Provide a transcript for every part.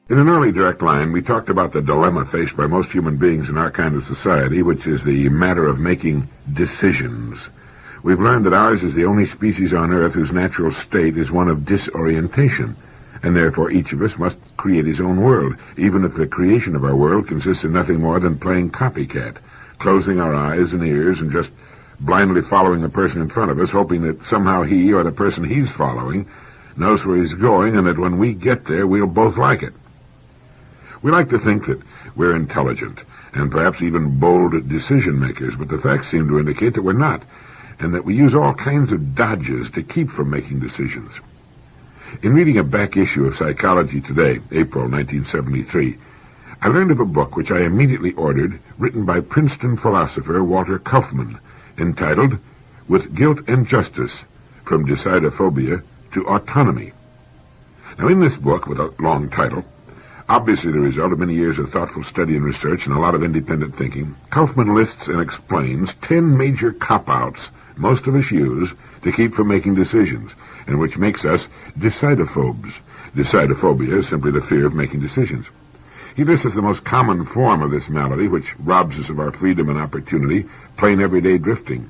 In an early direct line, we talked about the dilemma faced by most human beings in our kind of society, which is the matter of making decisions. We've learned that ours is the only species on Earth whose natural state is one of disorientation, and therefore each of us must create his own world, even if the creation of our world consists of nothing more than playing copycat, closing our eyes and ears and just blindly following the person in front of us, hoping that somehow he or the person he's following knows where he's going and that when we get there, we'll both like it. We like to think that we're intelligent and perhaps even bold decision-makers, but the facts seem to indicate that we're not, and that we use all kinds of dodges to keep from making decisions. In reading a back issue of Psychology Today, April 1973, I learned of a book which I immediately ordered, written by Princeton philosopher Walter Kaufmann, entitled With Guilt and Justice, From Decidophobia to Autonomy. Now, in this book, with a long title, obviously the result of many years of thoughtful study and research and a lot of independent thinking, Kaufmann lists and explains 10 major cop-outs most of us use to keep from making decisions, and which makes us decidophobes. Decidophobia is simply the fear of making decisions. He lists as the most common form of this malady, which robs us of our freedom and opportunity, plain everyday drifting.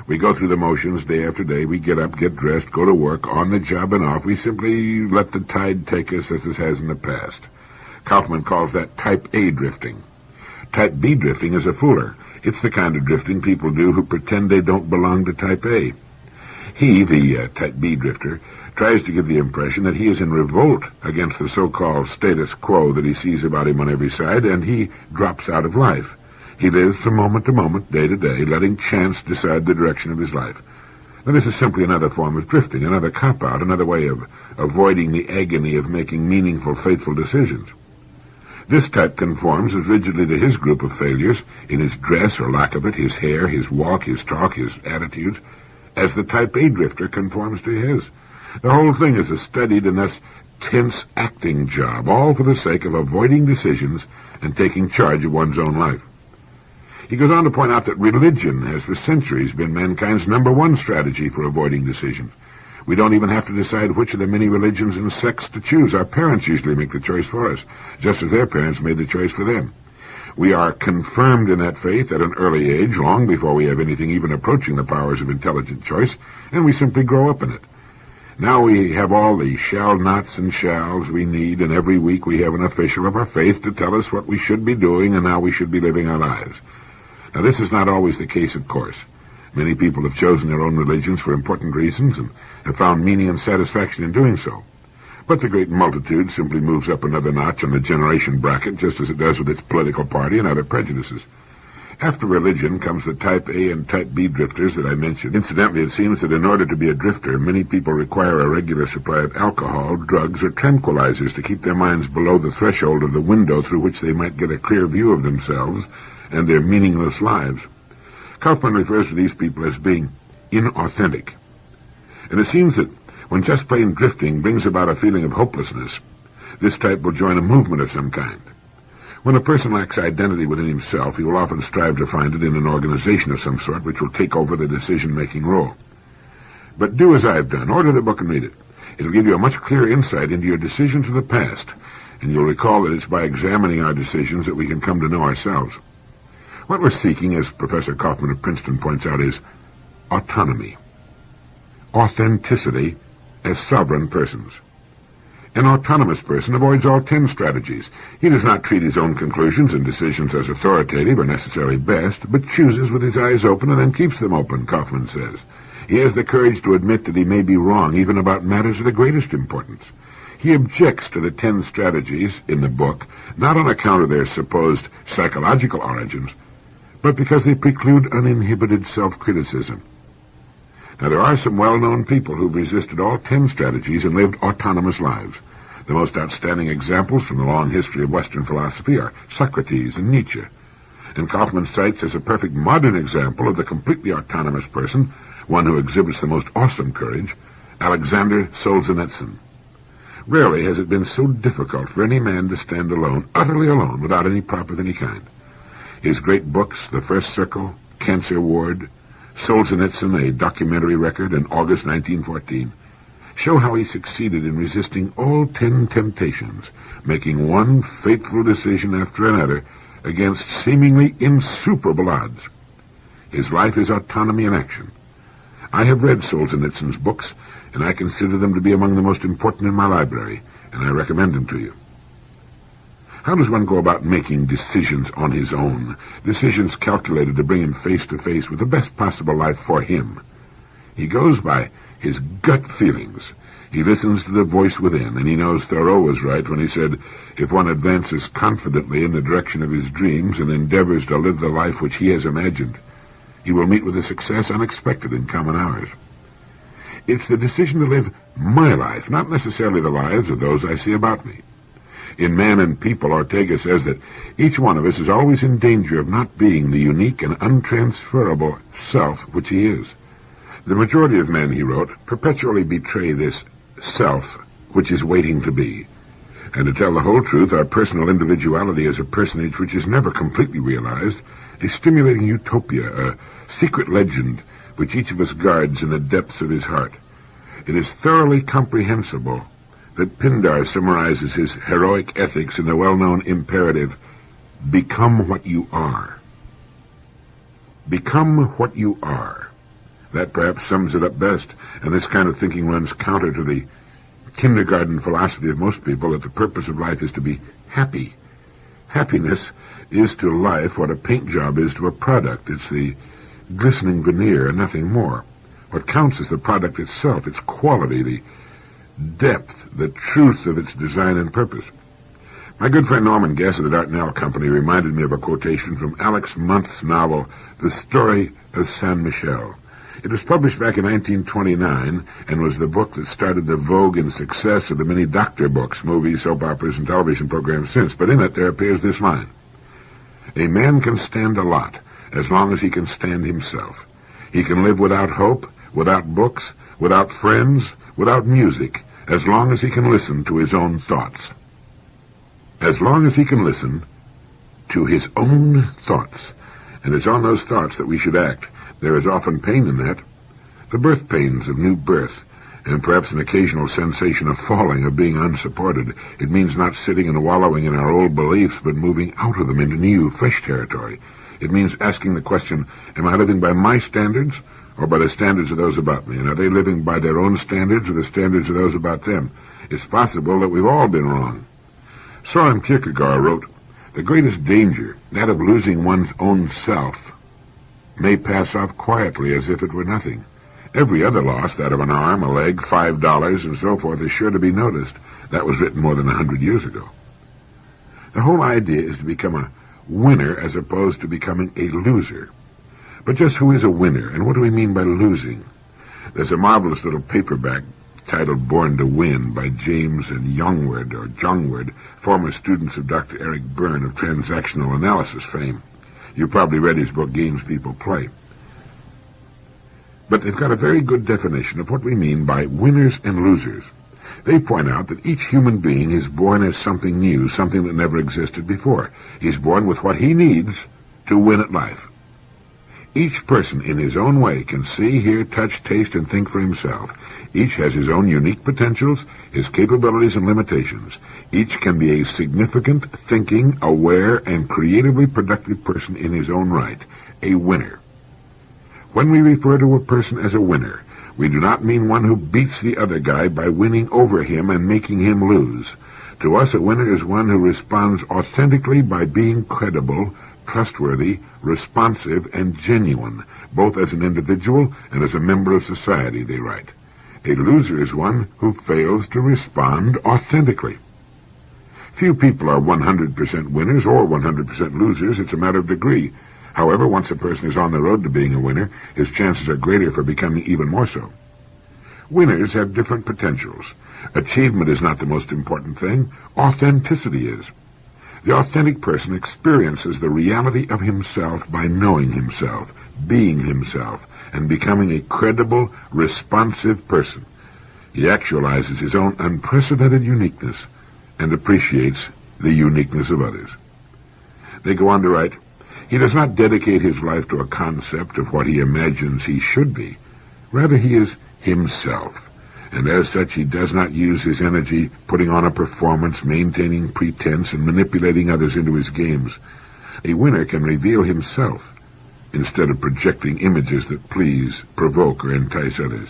We go through the motions day after day. We get up, get dressed, go to work, on the job and off. We simply let the tide take us as it has in the past. Kaufmann calls that Type A drifting. Type B drifting is a fooler. It's the kind of drifting people do who pretend they don't belong to Type A. He, the Type B drifter, tries to give the impression that he is in revolt against the so-called status quo that he sees about him on every side, and he drops out of life. He lives from moment to moment, day to day, letting chance decide the direction of his life. Now, this is simply another form of drifting, another cop-out, another way of avoiding the agony of making meaningful, faithful decisions. This type conforms as rigidly to his group of failures, in his dress or lack of it, his hair, his walk, his talk, his attitudes, as the Type A drifter conforms to his. The whole thing is a studied and thus tense acting job, all for the sake of avoiding decisions and taking charge of one's own life. He goes on to point out that religion has for centuries been mankind's number one strategy for avoiding decisions. We don't even have to decide which of the many religions and sects to choose. Our parents usually make the choice for us, just as their parents made the choice for them. We are confirmed in that faith at an early age, long before we have anything even approaching the powers of intelligent choice, and we simply grow up in it. Now we have all the shall-nots and shalls we need, and every week we have an official of our faith to tell us what we should be doing and how we should be living our lives. Now, this is not always the case, of course. Many people have chosen their own religions for important reasons and have found meaning and satisfaction in doing so. But the great multitude simply moves up another notch on the generation bracket, just as it does with its political party and other prejudices. After religion comes the Type A and Type B drifters that I mentioned. Incidentally, it seems that in order to be a drifter, many people require a regular supply of alcohol, drugs, or tranquilizers to keep their minds below the threshold of the window through which they might get a clear view of themselves and their meaningless lives. Kaufmann refers to these people as being inauthentic. And it seems that when just plain drifting brings about a feeling of hopelessness, this type will join a movement of some kind. When a person lacks identity within himself, he will often strive to find it in an organization of some sort which will take over the decision-making role. But do as I've done. Order the book and read it. It'll give you a much clearer insight into your decisions of the past, and you'll recall that it's by examining our decisions that we can come to know ourselves. What we're seeking, as Professor Kaufmann of Princeton points out, is autonomy, authenticity as sovereign persons. An autonomous person avoids all 10 strategies. He does not treat his own conclusions and decisions as authoritative or necessarily best, but chooses with his eyes open and then keeps them open, Kaufmann says. He has the courage to admit that he may be wrong, even about matters of the greatest importance. He objects to the 10 strategies in the book, not on account of their supposed psychological origins, but because they preclude uninhibited self-criticism. Now, there are some well-known people who've resisted all 10 strategies and lived autonomous lives. The most outstanding examples from the long history of Western philosophy are Socrates and Nietzsche. And Kaufmann cites as a perfect modern example of the completely autonomous person, one who exhibits the most awesome courage, Alexander Solzhenitsyn. Rarely has it been so difficult for any man to stand alone, utterly alone, without any prop of any kind. His great books, The First Circle, Cancer Ward, Solzhenitsyn, a documentary record in August 1914, Show how he succeeded in resisting all 10 temptations, making one fateful decision after another against seemingly insuperable odds. His life is autonomy in action. I have read Solzhenitsyn's books, and I consider them to be among the most important in my library, and I recommend them to you. How does one go about making decisions on his own, decisions calculated to bring him face to face with the best possible life for him? He goes by his gut feelings. He listens to the voice within, and he knows Thoreau was right when he said, if one advances confidently in the direction of his dreams and endeavors to live the life which he has imagined, he will meet with a success unexpected in common hours. It's the decision to live my life, not necessarily the lives of those I see about me. In Man and People, Ortega says that each one of us is always in danger of not being the unique and untransferable self which he is. The majority of men, he wrote, perpetually betray this self which is waiting to be. And to tell the whole truth, our personal individuality is a personage which is never completely realized, a stimulating utopia, a secret legend which each of us guards in the depths of his heart. It is thoroughly comprehensible that Pindar summarizes his heroic ethics in the well-known imperative, become what you are. Become what you are. That perhaps sums it up best, and this kind of thinking runs counter to the kindergarten philosophy of most people that the purpose of life is to be happy. Happiness is to life what a paint job is to a product. It's the glistening veneer and nothing more. What counts is the product itself, its quality, the depth, the truth of its design and purpose. My good friend Norman Guest of the Dartnell Company reminded me of a quotation from Alex Month's novel, The Story of San Michel. It was published back in 1929 and was the book that started the vogue and success of the many doctor books, movies, soap operas, and television programs since. But in it there appears this line: a man can stand a lot as long as he can stand himself. He can live without hope, without books, without friends, without music, as long as he can listen to his own thoughts. As long as he can listen to his own thoughts. And it's on those thoughts that we should act. There is often pain in that. The birth pains of new birth, and perhaps an occasional sensation of falling, of being unsupported. It means not sitting and wallowing in our old beliefs, but moving out of them into new, fresh territory. It means asking the question, am I living by my standards, or by the standards of those about me? And are they living by their own standards or the standards of those about them? It's possible that we've all been wrong. Soren Kierkegaard wrote, the greatest danger, that of losing one's own self, may pass off quietly as if it were nothing. Every other loss, that of an arm, a leg, $5, and so forth, is sure to be noticed. That was written more than 100 years ago. The whole idea is to become a winner as opposed to becoming a loser. But just who is a winner, and what do we mean by losing? There's a marvelous little paperback titled Born to Win by James and Jungwirth, former students of Dr. Eric Byrne of transactional analysis fame. You probably read his book, Games People Play. But they've got a very good definition of what we mean by winners and losers. They point out that each human being is born as something new, something that never existed before. He's born with what he needs to win at life. Each person in his own way can see, hear, touch, taste, and think for himself. Each has his own unique potentials, his capabilities and limitations. Each can be a significant, thinking, aware, and creatively productive person in his own right, a winner. When we refer to a person as a winner, we do not mean one who beats the other guy by winning over him and making him lose. To us, a winner is one who responds authentically by being credible, trustworthy, responsive, and genuine, both as an individual and as a member of society, they write. A loser is one who fails to respond authentically. Few people are 100% winners or 100% losers. It's a matter of degree. However, once a person is on the road to being a winner, his chances are greater for becoming even more so. Winners have different potentials. Achievement is not the most important thing. Authenticity is. The authentic person experiences the reality of himself by knowing himself, being himself, and becoming a credible, responsive person. He actualizes his own unprecedented uniqueness and appreciates the uniqueness of others. They go on to write, he does not dedicate his life to a concept of what he imagines he should be. Rather, he is himself. and as such he does not use his energy putting on a performance, maintaining pretense, and manipulating others into his games. A winner can reveal himself instead of projecting images that please, provoke, or entice others.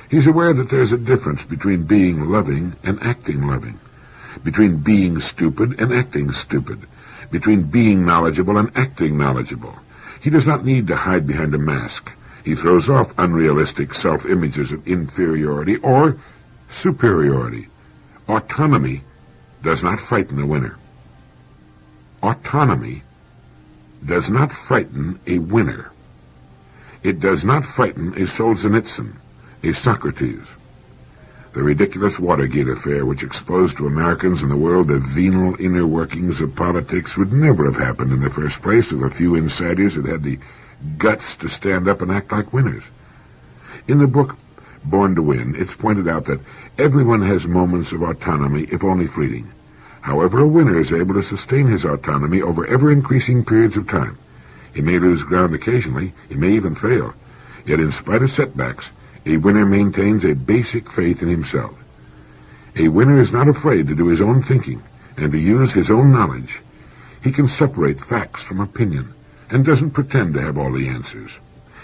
He's aware that there's a difference between being loving and acting loving, between being stupid and acting stupid, between being knowledgeable and acting knowledgeable. He does not need to hide behind a mask. He throws off unrealistic self-images of inferiority or superiority. Autonomy does not frighten a winner. Autonomy does not frighten a winner. It does not frighten a Solzhenitsyn, a Socrates. The ridiculous Watergate affair, which exposed to Americans and the world the venal inner workings of politics, would never have happened in the first place if a few insiders had had the guts to stand up and act like winners. In the book Born to Win, it's pointed out that everyone has moments of autonomy, if only fleeting. However, a winner is able to sustain his autonomy over ever-increasing periods of time. He may lose ground occasionally, he may even fail, yet in spite of setbacks, a winner maintains a basic faith in himself. A winner is not afraid to do his own thinking and to use his own knowledge. He can separate facts from opinion and doesn't pretend to have all the answers.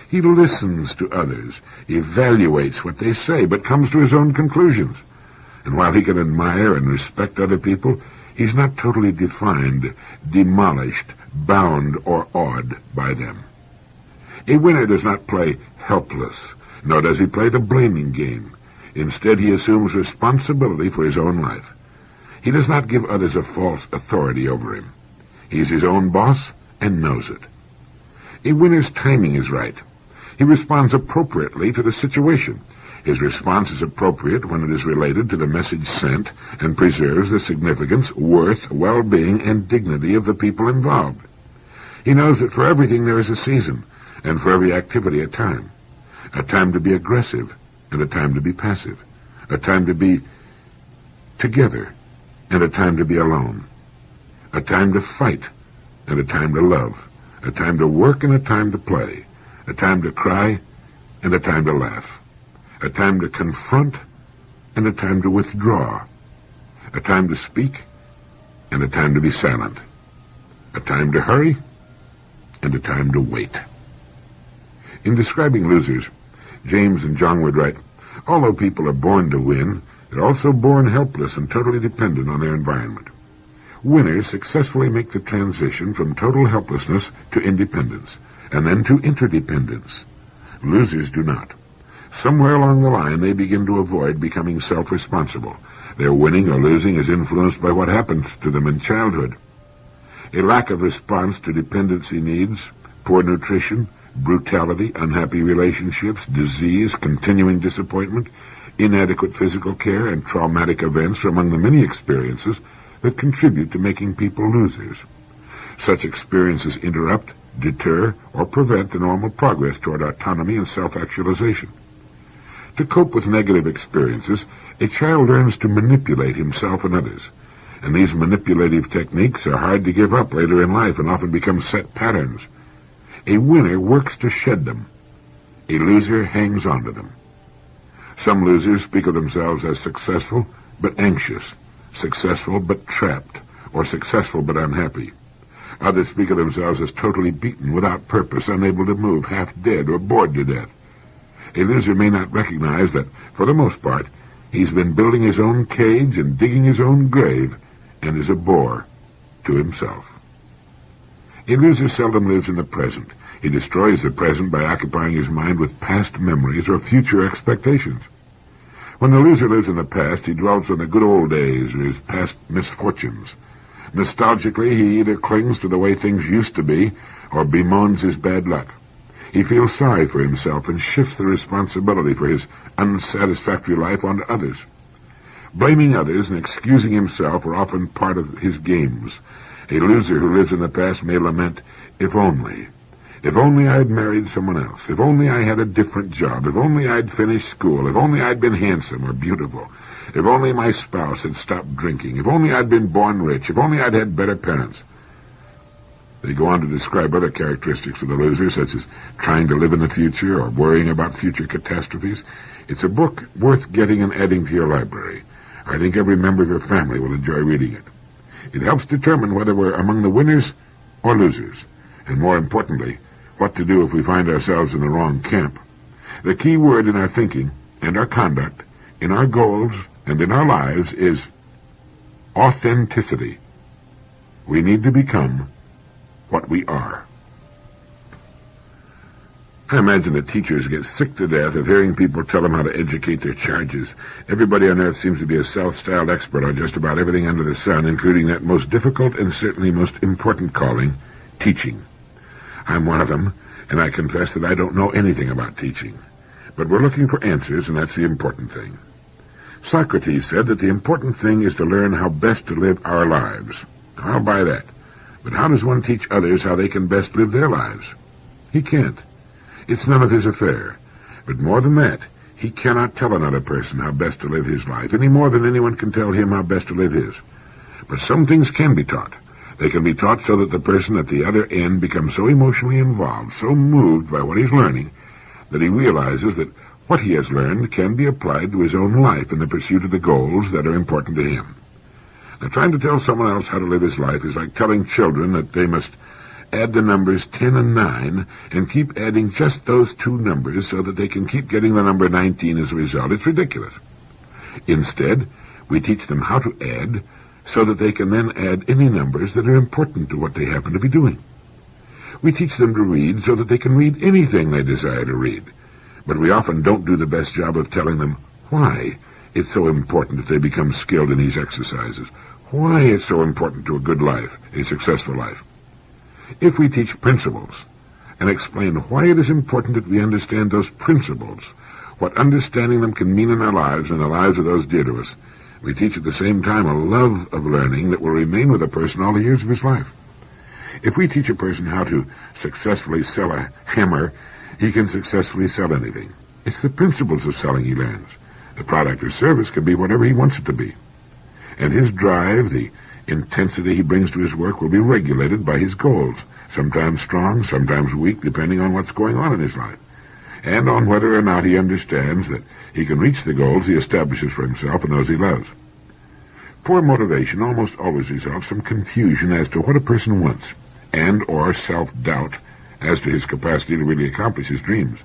He listens to others, evaluates what they say, but comes to his own conclusions. And while he can admire and respect other people, he's not totally defined, demolished, bound, or awed by them. A winner does not play helpless, nor does he play the blaming game. Instead, he assumes responsibility for his own life. He does not give others a false authority over him. He's his own boss and knows it. A winner's timing is right. He responds appropriately to the situation. His response is appropriate when it is related to the message sent and preserves the significance, worth, well-being, and dignity of the people involved. He knows that for everything there is a season, and for every activity a time to be aggressive and a time to be passive, a time to be together and a time to be alone, a time to fight and a time to love, a time to work and a time to play, a time to cry and a time to laugh, a time to confront and a time to withdraw, a time to speak and a time to be silent, a time to hurry and a time to wait. In describing losers, James and John would write, although people are born to win, they're also born helpless and totally dependent on their environment. Winners successfully make the transition from total helplessness to independence, and then to interdependence. Losers do not. Somewhere along the line, they begin to avoid becoming self-responsible. Their winning or losing is influenced by what happened to them in childhood. A lack of response to dependency needs, poor nutrition, brutality, unhappy relationships, disease, continuing disappointment, inadequate physical care, and traumatic events are among the many experiences that contribute to making people losers. Such experiences interrupt, deter, or prevent the normal progress toward autonomy and self-actualization. To cope with negative experiences, a child learns to manipulate himself and others, and these manipulative techniques are hard to give up later in life and often become set patterns. A winner works to shed them. A loser hangs on to them. Some losers speak of themselves as successful but anxious, successful but trapped, or successful but unhappy. Others speak of themselves as totally beaten, without purpose, unable to move, half dead, or bored to death. A loser may not recognize that, for the most part, he's been building his own cage and digging his own grave, and is a bore to himself. A loser seldom lives in the present. He destroys the present by occupying his mind with past memories or future expectations. When the loser lives in the past, he dwells on the good old days or his past misfortunes. Nostalgically, he either clings to the way things used to be or bemoans his bad luck. He feels sorry for himself and shifts the responsibility for his unsatisfactory life onto others. Blaming others and excusing himself are often part of his games. A loser who lives in the past may lament, if only I had married someone else, if only I had a different job, if only I'd finished school, if only I'd been handsome or beautiful, if only my spouse had stopped drinking, if only I'd been born rich, if only I'd had better parents. They go on to describe other characteristics of the loser, such as trying to live in the future or worrying about future catastrophes. It's a book worth getting and adding to your library. I think every member of your family will enjoy reading it. It helps determine whether we're among the winners or losers, and more importantly, what to do if we find ourselves in the wrong camp. The key word in our thinking and our conduct, in our goals and in our lives is authenticity. We need to become what we are. I imagine that teachers get sick to death of hearing people tell them how to educate their charges. Everybody on earth seems to be a self-styled expert on just about everything under the sun, including that most difficult and certainly most important calling, teaching. I'm one of them, and I confess that I don't know anything about teaching. But we're looking for answers, and that's the important thing. Socrates said that the important thing is to learn how best to live our lives. I'll buy that. But how does one teach others how they can best live their lives? He can't. It's none of his affair. But more than that, he cannot tell another person how best to live his life, any more than anyone can tell him how best to live his. But some things can be taught. They can be taught so that the person at the other end becomes so emotionally involved, so moved by what he's learning, that he realizes that what he has learned can be applied to his own life in the pursuit of the goals that are important to him. Now, trying to tell someone else how to live his life is like telling children that they must add the numbers 10 and 9 and keep adding just those two numbers so that they can keep getting the number 19 as a result. It's ridiculous. Instead, we teach them how to add so that they can then add any numbers that are important to what they happen to be doing. We teach them to read so that they can read anything they desire to read. But we often don't do the best job of telling them why it's so important that they become skilled in these exercises, why it's so important to a good life, a successful life. If we teach principles and explain why it is important that we understand those principles, what understanding them can mean in our lives and the lives of those dear to us, we teach at the same time a love of learning that will remain with a person all the years of his life. If we teach a person how to successfully sell a hammer, he can successfully sell anything. It's the principles of selling he learns. The product or service can be whatever he wants it to be. And his drive, the intensity he brings to his work, will be regulated by his goals, sometimes strong, sometimes weak, depending on what's going on in his life, and on whether or not he understands that he can reach the goals he establishes for himself and those he loves. Poor motivation almost always results from confusion as to what a person wants, and or self-doubt as to his capacity to really accomplish his dreams.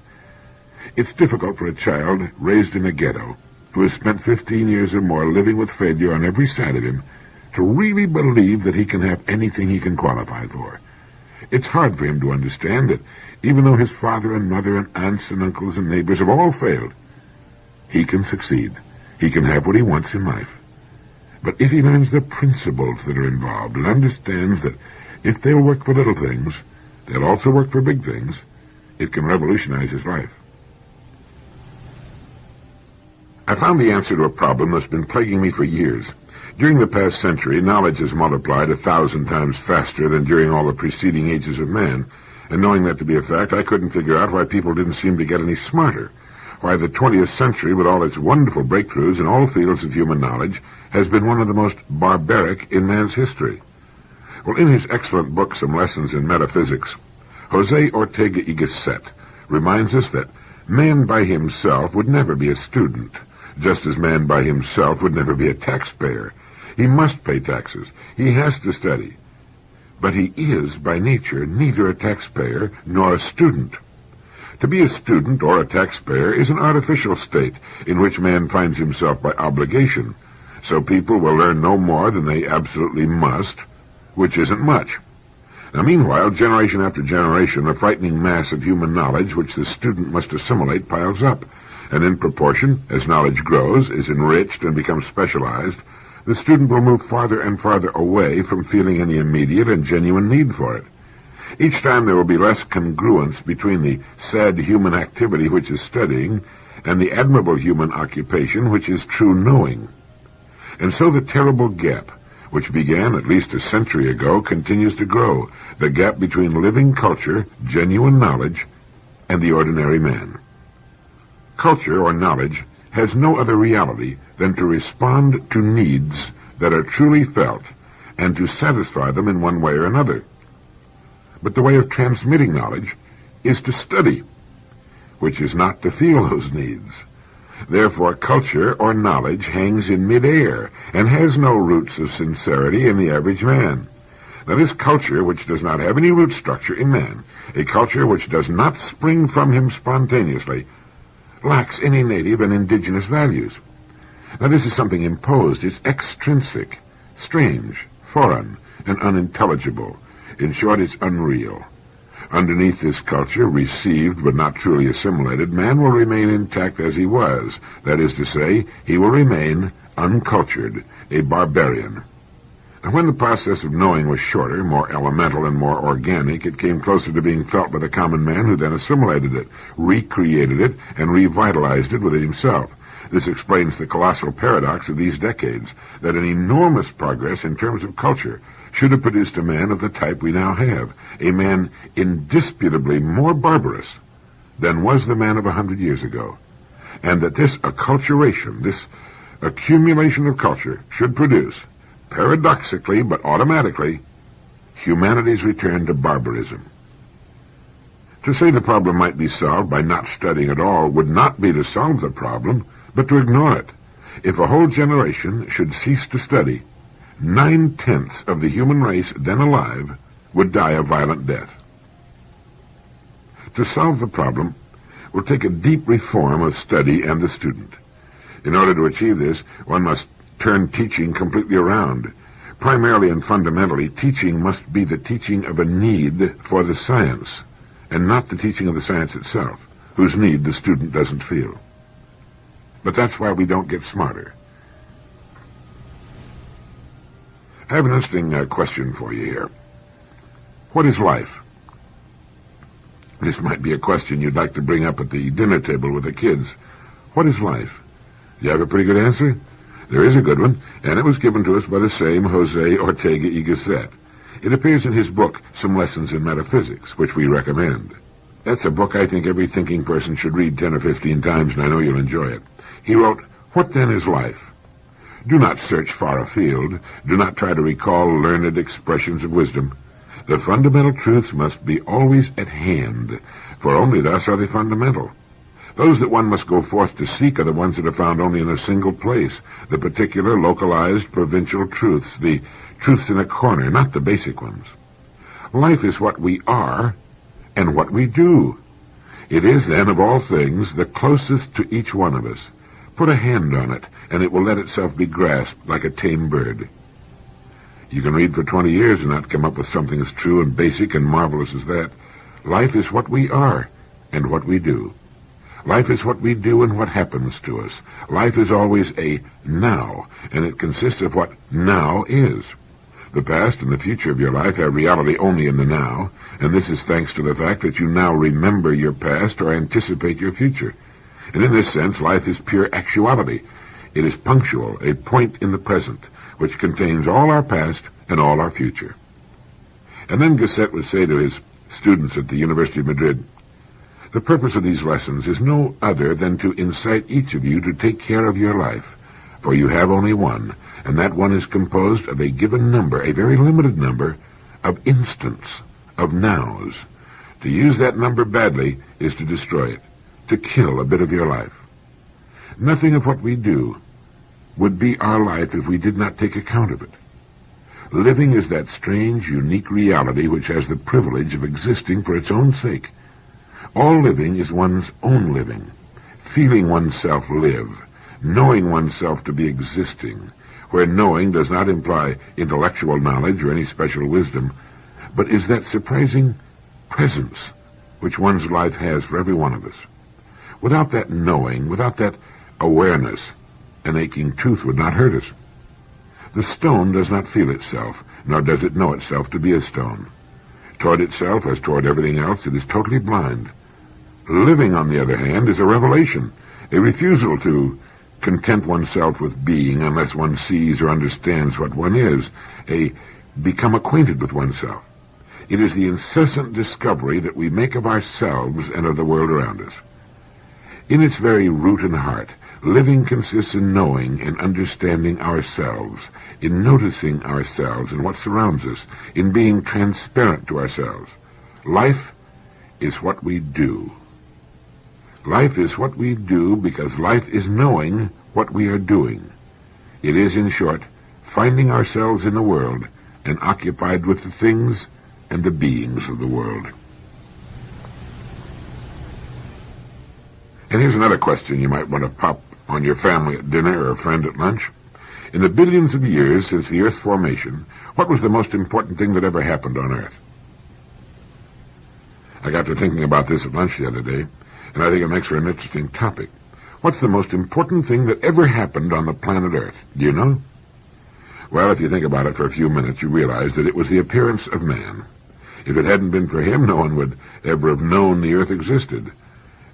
It's difficult for a child raised in a ghetto who has spent 15 years or more living with failure on every side of him to really believe that he can have anything he can qualify for. It's hard for him to understand that even though his father and mother and aunts and uncles and neighbors have all failed, he can succeed. He can have what he wants in life. But if he learns the principles that are involved and understands that if they'll work for little things, they'll also work for big things, it can revolutionize his life. I found the answer to a problem that's been plaguing me for years. During the past century, knowledge has multiplied 1,000 times faster than during all the preceding ages of man, and knowing that to be a fact, I couldn't figure out why people didn't seem to get any smarter, why the 20th century, with all its wonderful breakthroughs in all fields of human knowledge, has been one of the most barbaric in man's history. Well, in his excellent book, Some Lessons in Metaphysics, Jose Ortega y Gasset reminds us that man by himself would never be a student, just as man by himself would never be a taxpayer. He must pay taxes. He has to study. But he is, by nature, neither a taxpayer nor a student. To be a student or a taxpayer is an artificial state in which man finds himself by obligation, so people will learn no more than they absolutely must, which isn't much. Now, meanwhile, generation after generation, a frightening mass of human knowledge which the student must assimilate piles up, and in proportion as knowledge grows, is enriched, and becomes specialized, the student will move farther and farther away from feeling any immediate and genuine need for it. Each time there will be less congruence between the sad human activity which is studying and the admirable human occupation which is true knowing. And so the terrible gap, which began at least a century ago, continues to grow, the gap between living culture, genuine knowledge, and the ordinary man. Culture, or knowledge, has no other reality than to respond to needs that are truly felt and to satisfy them in one way or another. But the way of transmitting knowledge is to study, which is not to feel those needs. Therefore, culture or knowledge hangs in midair and has no roots of sincerity in the average man. Now, this culture, which does not have any root structure in man, a culture which does not spring from him spontaneously, lacks any native and indigenous values. Now, this is something imposed. It's extrinsic, strange, foreign, and unintelligible. In short, it's unreal. Underneath this culture, received but not truly assimilated, man will remain intact as he was. That is to say, he will remain uncultured, a barbarian. And when the process of knowing was shorter, more elemental, and more organic, it came closer to being felt by the common man, who then assimilated it, recreated it, and revitalized it within himself. This explains the colossal paradox of these decades, that an enormous progress in terms of culture should have produced a man of the type we now have, a man indisputably more barbarous than was the man of 100 years ago, and that this acculturation, this accumulation of culture, should produce, paradoxically but automatically, humanity's return to barbarism. To say the problem might be solved by not studying at all would not be to solve the problem, but to ignore it. If a whole generation should cease to study, 9/10 of the human race then alive would die a violent death. To solve the problem will take a deep reform of study and the student. In order to achieve this, one must turn teaching completely around. Primarily and fundamentally, teaching must be the teaching of a need for the science, and not the teaching of the science itself, whose need the student doesn't feel. But that's why we don't get smarter. I have an interesting question for you here. What is life? This might be a question you'd like to bring up at the dinner table with the kids. What is life? You have a pretty good answer? There is a good one, and it was given to us by the same Jose Ortega y Gasset. It appears in his book, Some Lessons in Metaphysics, which we recommend. That's a book I think every thinking person should read 10 or 15 times, and I know you'll enjoy it. He wrote, "What then is life? Do not search far afield. Do not try to recall learned expressions of wisdom. The fundamental truths must be always at hand, for only thus are they fundamental. Those that one must go forth to seek are the ones that are found only in a single place, the particular, localized, provincial truths, the truths in a corner, not the basic ones. Life is what we are and what we do. It is, then, of all things, the closest to each one of us. Put a hand on it, and it will let itself be grasped like a tame bird. You can read for 20 years and not come up with something as true and basic and marvelous as that. Life is what we are and what we do. Life is what we do and what happens to us. Life is always a now, and it consists of what now is. The past and the future of your life have reality only in the now, and this is thanks to the fact that you now remember your past or anticipate your future. And in this sense, life is pure actuality. It is punctual, a point in the present, which contains all our past and all our future." And then Gasset would say to his students at the University of Madrid, "The purpose of these lessons is no other than to incite each of you to take care of your life, for you have only one, and that one is composed of a given number, a very limited number, of instants, of nows. To use that number badly is to destroy it, to kill a bit of your life. Nothing of what we do would be our life if we did not take account of it. Living is that strange, unique reality which has the privilege of existing for its own sake. All living is one's own living, feeling oneself live, knowing oneself to be existing, where knowing does not imply intellectual knowledge or any special wisdom, but is that surprising presence which one's life has for every one of us. Without that knowing, without that awareness, an aching tooth would not hurt us. The stone does not feel itself, nor does it know itself to be a stone. Toward itself, as toward everything else, it is totally blind. Living, on the other hand, is a revelation, a refusal to content oneself with being unless one sees or understands what one is, a become acquainted with oneself. It is the incessant discovery that we make of ourselves and of the world around us. In its very root and heart, living consists in knowing and understanding ourselves, in noticing ourselves and what surrounds us, in being transparent to ourselves. Life is what we do. Life is what we do because life is knowing what we are doing. It is, in short, finding ourselves in the world and occupied with the things and the beings of the world. And here's another question you might want to pop on your family at dinner or a friend at lunch. In the billions of years since the Earth's formation, what was the most important thing that ever happened on Earth? I got to thinking about this at lunch the other day, and I think it makes for an interesting topic. What's the most important thing that ever happened on the planet Earth? Do you know? Well, if you think about it for a few minutes, you realize that it was the appearance of man. If it hadn't been for him, no one would ever have known the Earth existed.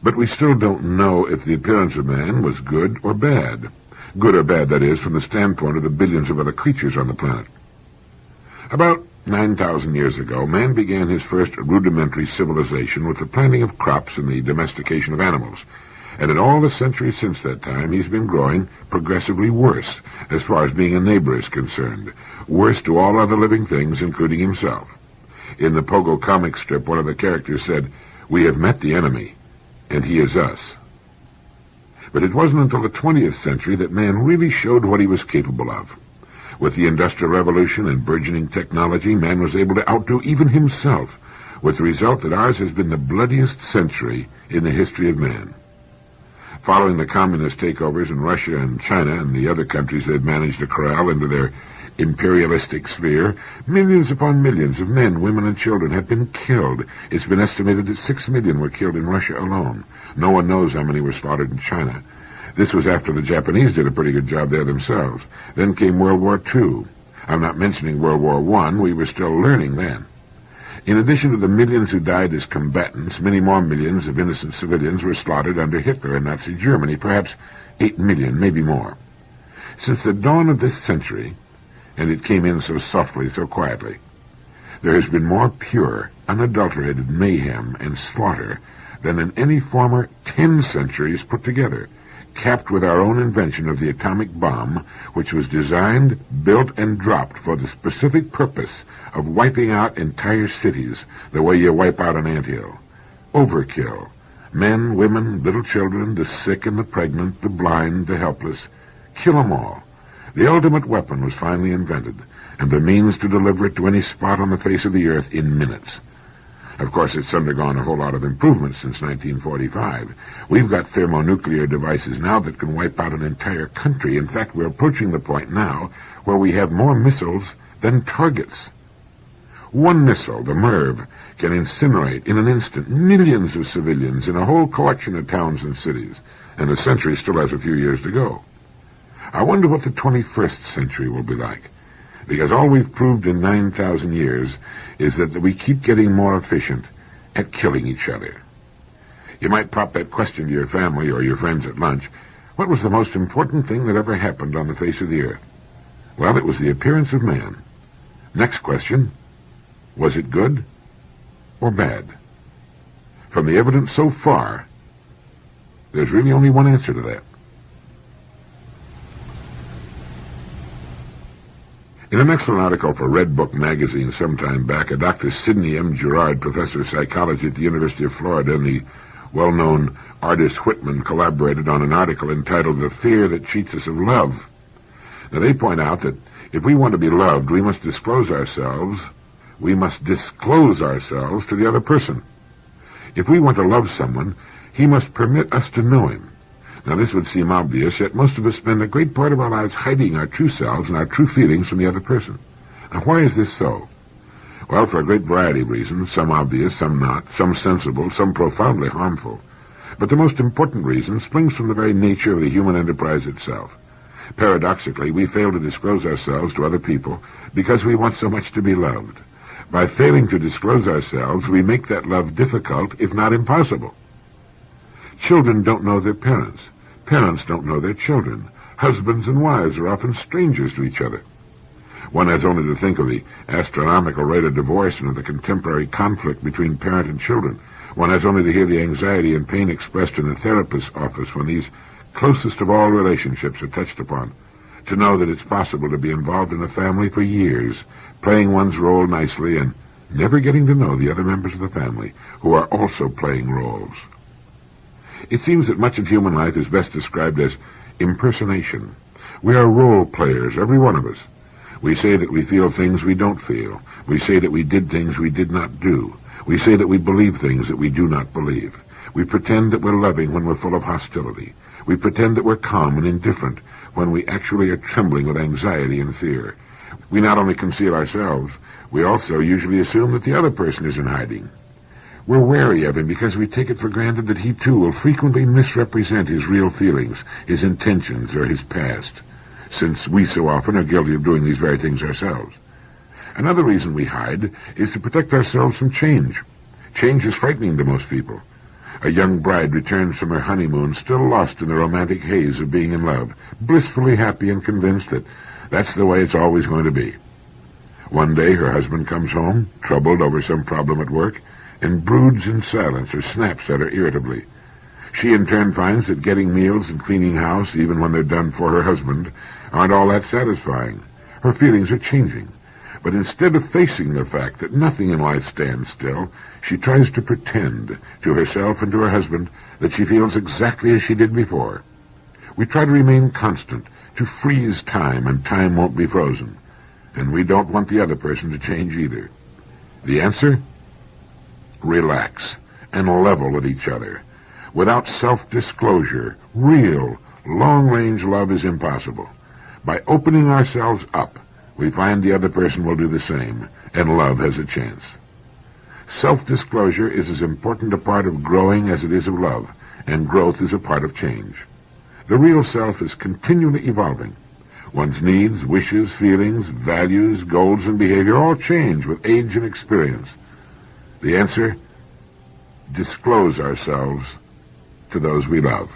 But we still don't know if the appearance of man was good or bad. Good or bad, that is, from the standpoint of the billions of other creatures on the planet. About 9,000 years ago, man began his first rudimentary civilization with the planting of crops and the domestication of animals. And in all the centuries since that time, he's been growing progressively worse as far as being a neighbor is concerned. Worse to all other living things, including himself. In the Pogo comic strip, one of the characters said, "We have met the enemy, and he is us." But it wasn't until the 20th century that man really showed what he was capable of. With the Industrial Revolution and burgeoning technology, man was able to outdo even himself, with the result that ours has been the bloodiest century in the history of man. Following the communist takeovers in Russia and China and the other countries they've managed to corral into their imperialistic sphere, millions upon millions of men, women, and children have been killed. It's been estimated that 6 million were killed in Russia alone. No one knows how many were slaughtered in China. This was after the Japanese did a pretty good job there themselves. Then came World War II. I'm not mentioning World War I. We were still learning then. In addition to the millions who died as combatants, many more millions of innocent civilians were slaughtered under Hitler and Nazi Germany, perhaps 8 million, maybe more. Since the dawn of this century, and it came in so softly, so quietly, there has been more pure, unadulterated mayhem and slaughter than in any former 10 centuries put together, capped with our own invention of the atomic bomb, which was designed, built, and dropped for the specific purpose of wiping out entire cities the way you wipe out an anthill. Overkill. Men, women, little children, the sick and the pregnant, the blind, the helpless. Kill 'em all. The ultimate weapon was finally invented, and the means to deliver it to any spot on the face of the earth in minutes. Of course, it's undergone a whole lot of improvements since 1945. We've got thermonuclear devices now that can wipe out an entire country. In fact, we're approaching the point now where we have more missiles than targets. One missile, the MIRV, can incinerate in an instant millions of civilians in a whole collection of towns and cities, and the century still has a few years to go. I wonder what the 21st century will be like. Because all we've proved in 9,000 years is that we keep getting more efficient at killing each other. You might pop that question to your family or your friends at lunch. What was the most important thing that ever happened on the face of the earth? Well, it was the appearance of man. Next question, was it good or bad? From the evidence so far, there's really only one answer to that. In an excellent article for Red Book magazine some time back, a Dr. Sidney M. Gerard, professor of psychology at the University of Florida, and the well-known Ardis Whitman collaborated on an article entitled "The Fear That Cheats Us of Love." Now, they point out that if we want to be loved, we must disclose ourselves to the other person. If we want to love someone, he must permit us to know him. Now, this would seem obvious, yet most of us spend a great part of our lives hiding our true selves and our true feelings from the other person. Now, why is this so? Well, for a great variety of reasons, some obvious, some not, some sensible, some profoundly harmful. But the most important reason springs from the very nature of the human enterprise itself. Paradoxically, we fail to disclose ourselves to other people because we want so much to be loved. By failing to disclose ourselves, we make that love difficult, if not impossible. Children don't know their parents. Parents don't know their children. Husbands and wives are often strangers to each other. One has only to think of the astronomical rate of divorce and of the contemporary conflict between parent and children. One has only to hear the anxiety and pain expressed in the therapist's office when these closest of all relationships are touched upon, to know that it's possible to be involved in a family for years, playing one's role nicely and never getting to know the other members of the family who are also playing roles. It seems that much of human life is best described as impersonation. We are role players, every one of us. We say that we feel things we don't feel. We say that we did things we did not do. We say that we believe things that we do not believe. We pretend that we're loving when we're full of hostility. We pretend that we're calm and indifferent when we actually are trembling with anxiety and fear. We not only conceal ourselves, we also usually assume that the other person is in hiding. We're wary of him because we take it for granted that he too will frequently misrepresent his real feelings, his intentions, or his past, since we so often are guilty of doing these very things ourselves. Another reason we hide is to protect ourselves from change. Change is frightening to most people. A young bride returns from her honeymoon still lost in the romantic haze of being in love, blissfully happy and convinced that that's the way it's always going to be. One day her husband comes home, troubled over some problem at work, and broods in silence or snaps at her irritably. She in turn finds that getting meals and cleaning house, even when they're done for her husband, aren't all that satisfying. Her feelings are changing. But instead of facing the fact that nothing in life stands still, she tries to pretend to herself and to her husband that she feels exactly as she did before. We try to remain constant, to freeze time, and time won't be frozen. And we don't want the other person to change either. The answer? Relax and level with each other. Without self-disclosure, real, long-range love is impossible. By opening ourselves up, we find the other person will do the same, and love has a chance. Self-disclosure is as important a part of growing as it is of love, and growth is a part of change. The real self is continually evolving. One's needs, wishes, feelings, values, goals, and behavior all change with age and experience. The answer? Disclose ourselves to those we love.